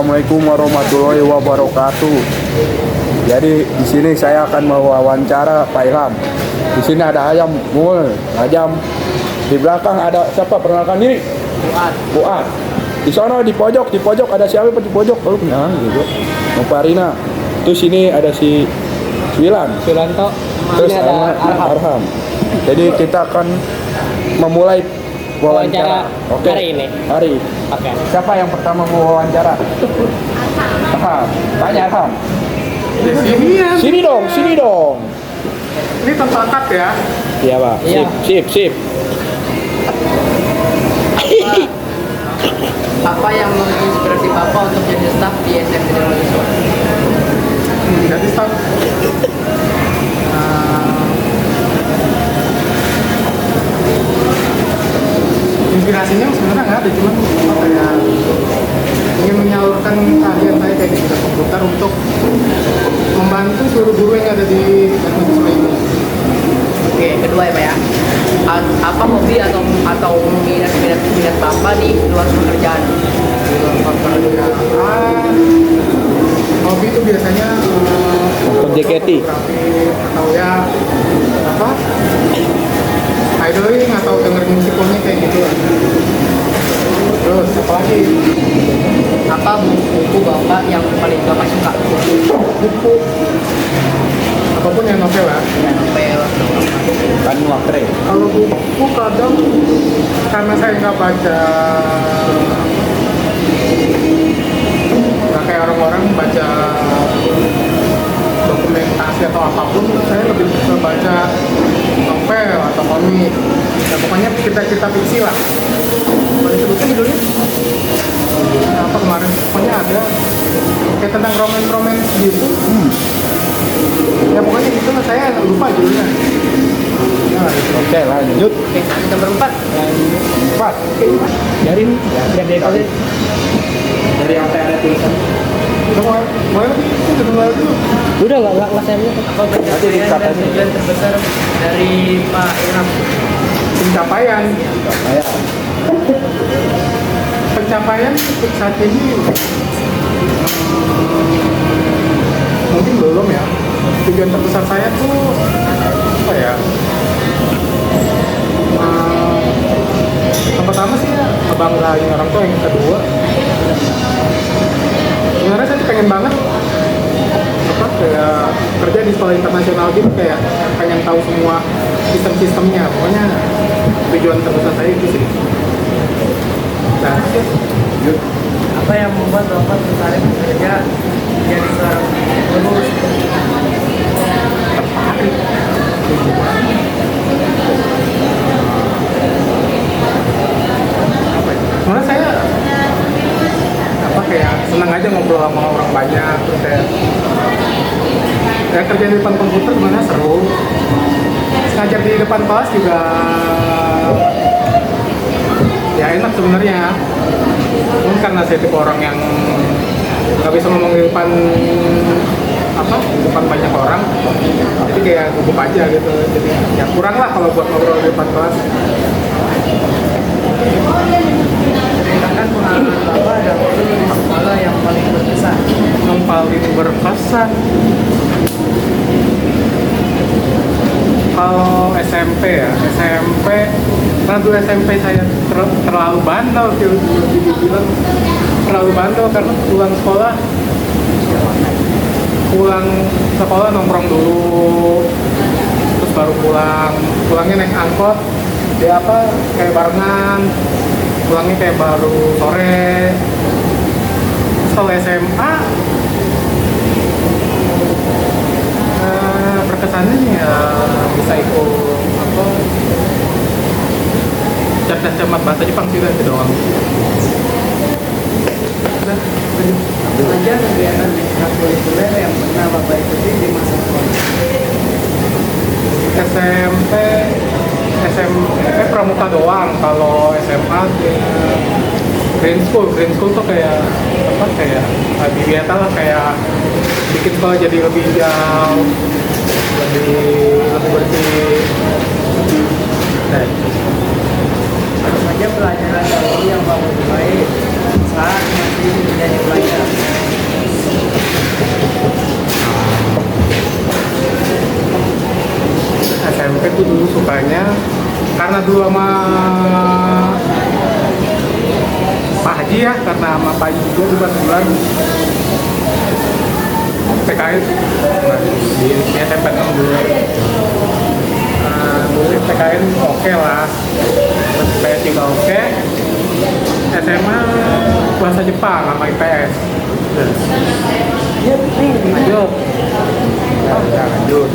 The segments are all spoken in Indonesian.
Assalamualaikum warahmatullahi wabarakatuh. Jadi di sini saya akan mewawancara Pak Ilham. Di sini ada ayam mul, ayam. Di belakang ada siapa? Perkenalkan diri. Fuad. Di sana di pojok ada siapa di pojok? Oh, nah, gitu. Noparina. Terus sini ada si Wilanto. Terus ada Arham. Jadi kita akan memulai wawancara. Oke. Hari. Oke. Siapa yang pertama mau wawancara? Arham. Tanya Arham. Sini dong. Ini tempat ya? Iya, Pak. Sip. Apa yang menginspirasi Bapak untuk jadi staf di SMP Negeri Siswa? Jadi staf inspirasinya sebenarnya nggak ada, cuman kayak ingin menyalurkan keahlian saya kayak di bidang komputer untuk membantu seluruh guru yang ada di negeri ini. Oke, kedua ya Pak ya. Apa hobi atau minat Bapak di luar pekerjaan? Hobi itu biasanya Nonton JKT atau ya apa idling atau dengerin musik pokoknya kayak gitu. Terus apa lagi? Apa buku Bapak yang paling Bapak suka? Buku apapun yang novel ya. Ya, novel atau apa? kan wakre. Kalau buku kadang karena saya nggak baca, nggak kayak orang-orang baca dokumentasi atau apapun, saya lebih suka baca novel atau komik. Ya, pokoknya cerita-cerita fiksi lah. Boleh sebutin judulnya? Apa kemarin? Pokoknya ada kayak tentang romance gitu. Ya pokoknya gitu lah, saya lupa judulnya. Nah, Oke, lanjut. Oke, nomor 4. Empat. Dari apa yang ada tulisan? mulai lagi dulu. Udah nggak saya apa pencapaian dan tujuan terbesar dari Pak Ilham? Pencapaian untuk saat ini mungkin belum ya. Tujuan terbesar saya tuh apa ya? Yang pertama sih ya ngebanggain orang tua, yang kedua sebenarnya saya tuh pengen banget apa kayak kerja di sekolah internasional gitu, kayak pengen tahu semua sistem-sistemnya. Pokoknya tujuan terbesar saya itu sih. Nah, Apa yang membuat Bapak tertarik bekerja jadi seorang guru? tertarik. Apa ya? Sebenarnya saya apa kayak senang aja ngobrol sama orang banyak, terus saya kerja di depan komputer sebenarnya seru. Terus ngajar di depan kelas juga ya enak sebenarnya. Mungkin karena saya tipe orang yang nggak bisa ngomong di depan di depan banyak orang, jadi kayak gugup aja gitu. Jadi ya kurang lah kalau buat ngobrol di depan kelas. Ceritakan pengalaman Bapak dan guru di sekolah yang paling berkesan. Yang paling berkesan kalau SMP ya, karena dulu SMP saya terlalu bandel, dibilang terlalu bandel karena pulang sekolah nongkrong dulu, terus baru pulangnya naik angkot, dia kayak barengan, pulangnya kayak baru sore. Terus kalau SMA berkesannya ya bisa ikut cerdas cermat bahasa Jepang sih, itu doang. Udah, lanjut. Saja kegiatan ekstrakurikuler yang pernah Bapak ikuti di masa sekolah. SMP pramuka doang. Kalau SMA Green School tuh kayak biasa lah, kayak bikin sekolah jadi lebih hijau, lebih bersih. Apa saja pelajaran dahulu yang Bapak mulai Saat masih menjadi pelajar. SMP tuh dulu sukanya karena dulu sama Pak Haji ya, karena sama Pak Haji juga di bulan PKS nah, di SMP 6 dulu. Dulu PKN oke lah, terus PS juga oke. SMA bahasa Jepang sama IPS. Lanjut. Ya, lanjut.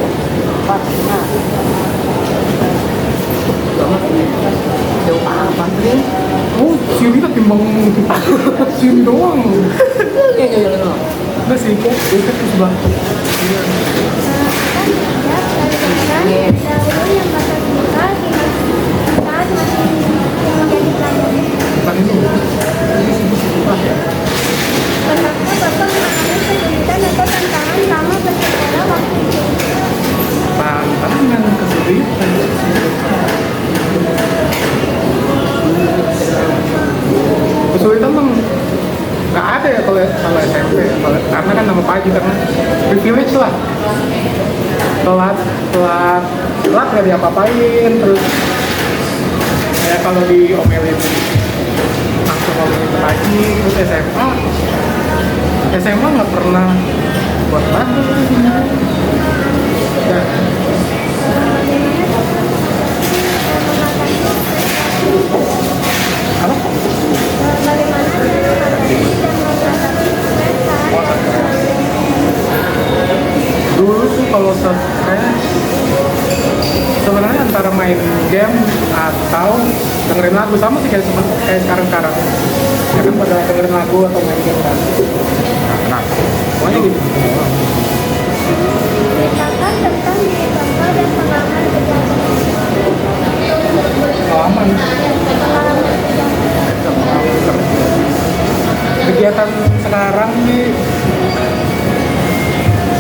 Jauh apa sih? Oh, sini tak timbang sini doang. Iya. Udah sih, kok itu sebelah. Bukan ini. Ini sibuk lah ya. Tantangan kesulitan. Kesulitan tuh nggak ada ya kalau SMP, karena kan nama pagi karena privilege lah. Telat nggak diapa-apain, terus ya kalau diomelin langsung ngomelin pagi. Terus SMA nggak pernah buat bandel ya. Apa? Dulu tuh kalau saya sebenarnya antara main game atau dengerin lagu sama sih kayak sekarang ya kan pada dengerin lagu atau main game kan. Nah, pokoknya gitu. Ceritakan tentang diri Bapak dan pengalaman Pengalaman kegiatan sekarang nih,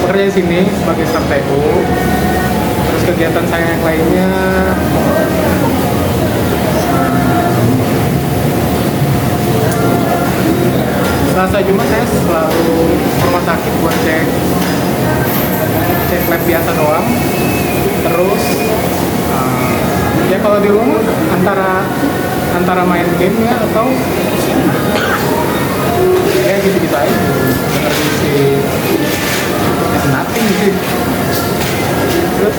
bekerja di sini sebagai staf TU. Terus kegiatan saya yang lainnya Selasa Jumat saya selalu ke rumah sakit buat cek lab biasa doang. Terus ya kalau di rumah antara main game ya atau ya gitu-gitu aja, dengerin musik, ya nothing sih. Terus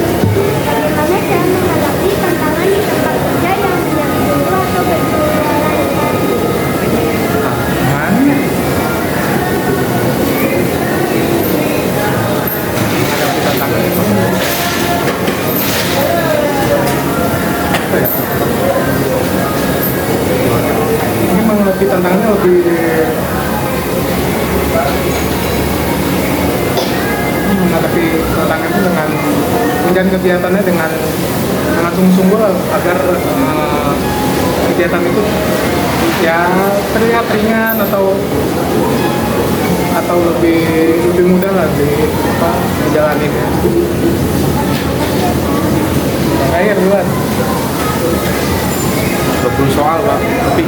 bagaimana cara menghadapi tantangan di tempat kerja yang menjadi dulu atau berjualan mana? Ada tantangan itu. Apa ya? Ini menghadapi tantangannya lebih menghadapi tantangan itu dengan menjalani kegiatannya dengan sangat sungguh-sungguh agar kegiatan itu ya terlihat ringan atau lebih mudah lah menjalaninya. Akhir buat 20 soal Pak, tapi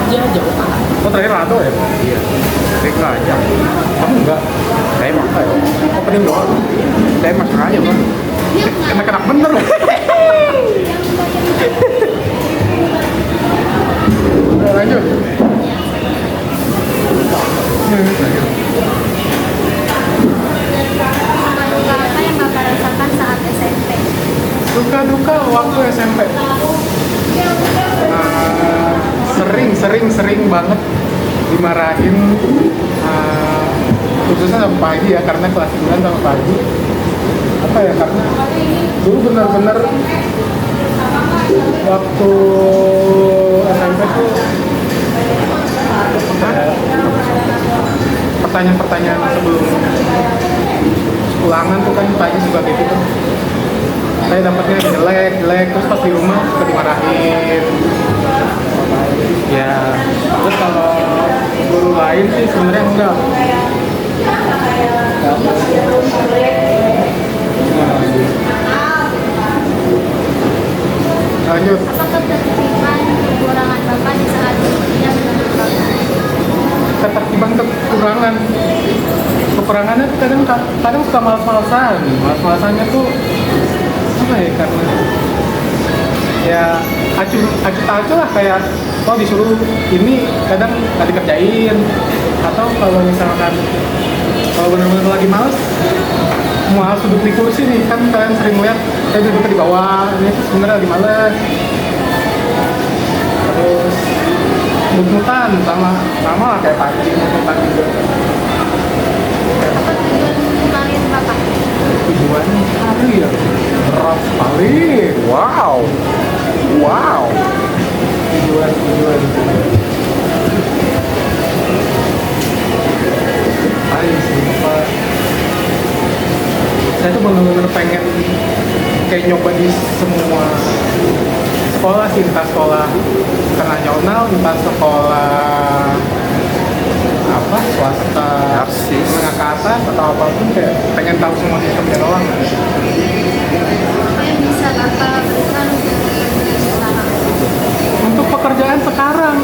Ya jauh apa? oh terakhir Rado ya? Iya, terakhir aja. Kamu enggak? Saya mah enggak ya. Opening doang. Saya mah sengaja Pak. Enak-enak bener loh. Udah lanjut. duka apa yang Bapak rasakan saat SMP? Duka-duka waktu SMP. Sering banget dimarahin, khususnya sama Pak Haji ya, karena kelas 9 sama Pak Haji. Apa ya, karena dulu bener-bener waktu SMP tuh pertanyaan-pertanyaan sebelum ulangan tuh kan Pak Haji juga kayak gitu. Saya dapatnya jelek, terus pas di rumah suka dimarahin. Ya, terus kalau guru lain sih sebenarnya enggak. Lanjut. Apakah ketitipan kekurangan Bapak di saat kuliah menurut Bapak? kadang suka malas-malasannya tuh apa ya, karena ya acu lah, kayak disuruh ini kadang nggak dikerjain, atau kalau misalkan kalau benar-benar lagi males mau harus duduk di kursi nih, kan kalian sering lihat saya duduk di bawah, ini tuh sebenarnya lagi males. Terus mut-mutan sama lah kayak Panji, mut-mutan juga. Kemarin Bapak. Tujuannya kali ya, berat sekali. Wow. Tujuan. Ayo sih, Pak. Saya tuh bener-bener pengen kayak nyoba di semua sekolah sih, entah sekolah internasional, entah sekolah apa swasta Narsis. menengah ke atas atau apapun, kayak pengen tahu semua sistemnya doang. Apa yang bisa Bapak berikan untuk sekarang? Untuk pekerjaan sekarang,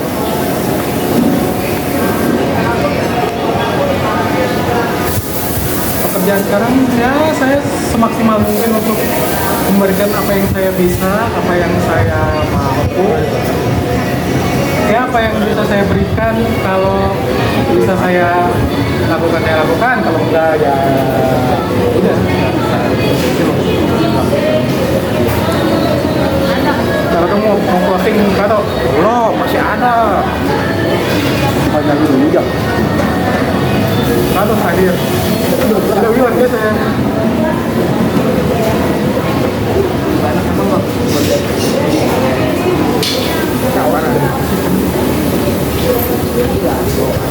pekerjaan sekarang ya saya semaksimal mungkin untuk memberikan apa yang saya bisa, apa yang saya mampu, ya apa yang bisa saya berikan. Kalau bisa saya lakukan, kalau enggak ya udah. Kalau kamu mau closing Kato, Belum, masih ada. Banyak dulu juga. Kato hadir. Udah bilang biasa ya. Kawan ada.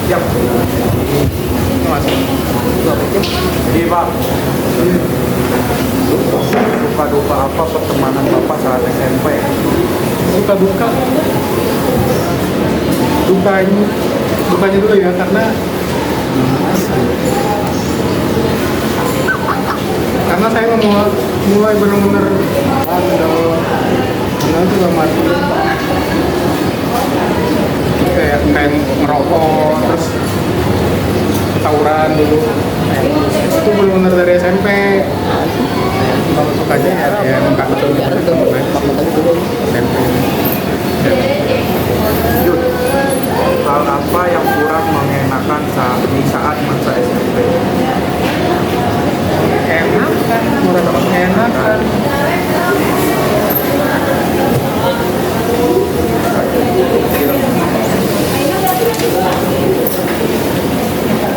Siap. Masuk. Jadi Pak, duka-duka apa pertemanan Bapak saat SMP? Duka-duka, dukanya dulu ya, karena saya mulai benar-benar juga mati, kayak ngerokok, terus tawuran dulu. Itu benar-benar dari SMP. Kalau sukanya ya enggak betul SMP. Yud, hal apa yang kurang mengenakan di saat masa SMP? Enakan, kurang mengenakan.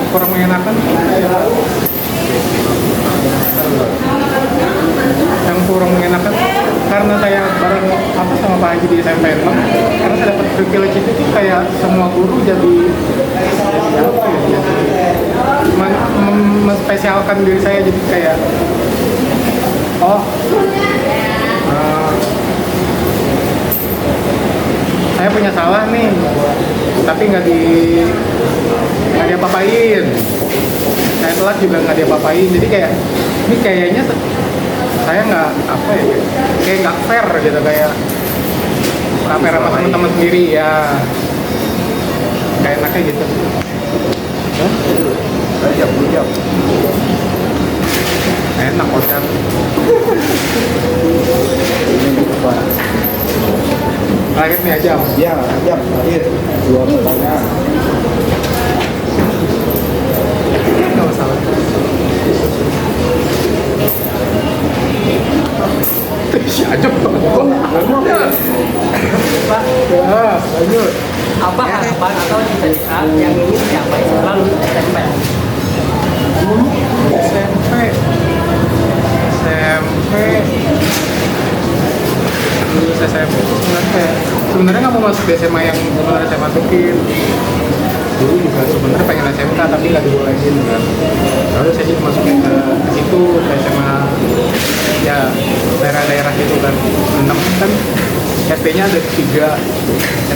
Kurang mengenakan. Yang kurang mengenakan karena saya bareng sama Pak Haji di SMP 6, karena saya dapat privilege itu tuh kayak semua guru jadi apa ya, menspesialkan diri saya, jadi kayak saya punya salah nih, tapi nggak diapa-apain. Saya telat juga nggak diapa-apain, jadi kayak ini kayaknya saya nggak apa ya, kayak nggak fair gitu, kayak nggak fair sama teman-teman sendiri ya, kayak enaknya gitu. Jam. Enak kocan. Terakhir nih aja. Ya, jam terakhir. 2 pertanyaan. Nggak masalah. Si Ajab Pak, ya, lanjut. apa harapan atau cita-cita yang ingin dicapai setelah lulus SMP? Lulus SMP sebenarnya nggak mau masuk di SMA yang sebenarnya saya masukin. Dulu juga sebenarnya pengen SMK tapi nggak dibolehin kan. Lalu saya jadi masukin ke situ, ke SMA ya daerah-daerah itu kan. 6 kan SD-nya ada 3,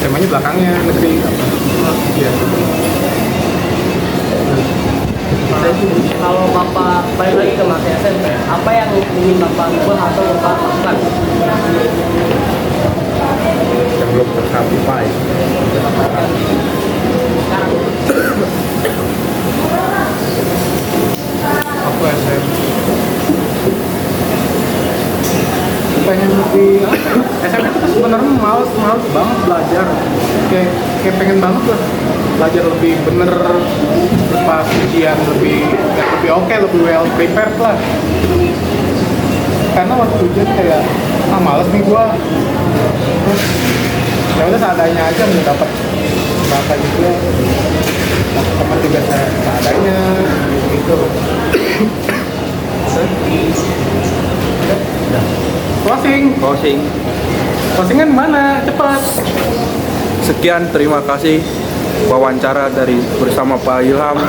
SMA-nya belakangnya negeri apa. Ya. Kalau Bapak balik lagi ke masa SMP, apa yang ingin Bapak ubah atau Bapak lakukan? Yang belum tercapai. Sekarang Aku pengen lebih SMP tuh sebenarnya males banget belajar, kayak pengen banget lah belajar lebih bener, pas ujian lebih oke, lebih well prepared lah. Karena waktu ujian kayak males nih gua, terus ya udah seadanya aja mau dapat berapa juga, teman juga seadanya gitu. Closingan mana? Cepat. Sekian, terima kasih wawancara dari bersama Pak Ilham.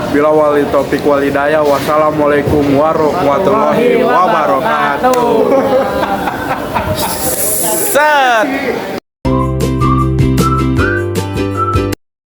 Bila wali topik walidaya, wassalamualaikum warahmatullahi wabarakatuh. Set.